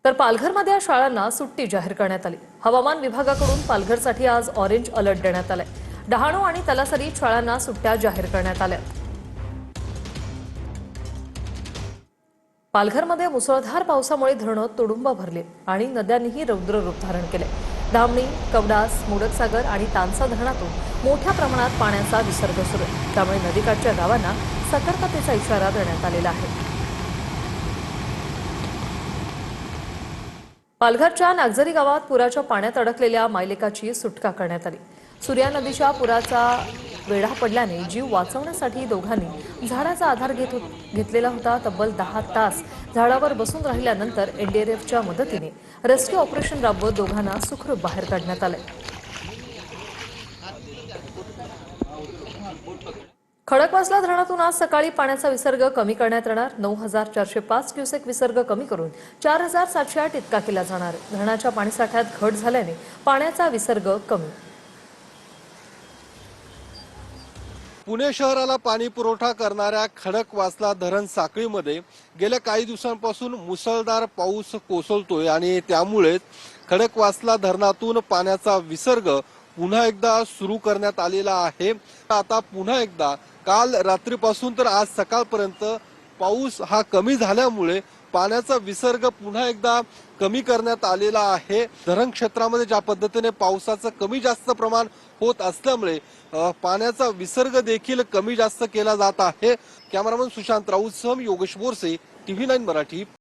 तर पालघरमध्ये शाळांना सुट्टी जाहीर करण्यात आली। हवामान विभागाकडून पालघरसाठी आज ऑरेंज अलर्ट देण्यात आलाय। डहाणू आणि तलासरीत शाळांना सुट्ट्या जाहीर करण्यात आल्या। पालघरमध्ये मुसळधार पावसामुळे धरणं तुडुंब भरली आणि नद्यांनीही रौद्र रूप धारण केले। धामणी, कवडास, मोडकसागर आणि तानसा धरणातून मोठ्या प्रमाणात पाण्याचा विसर्ग सुरू आहे। त्यामुळे नदीकाठच्या गावांना सतर्कतेचा इशारा देण्यात आलेला आहे। पालघरच्या नागझरी गावात पुराच्या पाण्यात अडकलेल्या मायलेकाची सुटका करण्यात आली। सूर्या नदीच्या पुराचा वेढा पडल्याने जीव वाचवण्यासाठी दोघांनी झाडाचा आधार घेतलेला होता। तब्बल 10 तास झाडावर बसून राहिल्यानंतर एनडीआरएफच्या मदतीने रेस्क्यू ऑपरेशन राबवत दोघांना सुखरूप बाहेर काढण्यात आले। खडकवासला धरणातून आज सकाळी पाण्याचा विसर्ग कमी करण्यात येणार। 9405 क्युसेक विसर्ग कमी करून 4708 इतका केला जाणार। धरणाच्या पाणीसाठ्यात घट झाल्याने पाण्याचा विसर्ग कमी। पुणे शहराला पाणी पुरवठा करणाऱ्या खडकवासला धरण साखळीमध्ये गेल्या काही दिवसांपासून मुसळधार पाऊस कोसळतोय आणि त्यामुळे खडकवासला धरणातून पाण्याचा विसर्ग पुन्हा एकदा सुरू करण्यात आलेला आहे। आता पुन्हा एकदा काल रात्रीपासून तर आज सकाळपर्यंत पाऊस हा कमी झाल्यामुळे पाण्याचा विसर्ग पुन्हा एकदा कमी करण्यात आलेला आहे। धरण क्षेत्रामध्ये ज्या पद्धतीने पावसाचं कमी जास्त प्रमाण होत असल्यामुळे पाण्याचा विसर्ग देखील कमी जास्त केला जात आहे। कॅमेरामन सुशांत राऊत सह योगेश बोरसे, TV9 मराठी।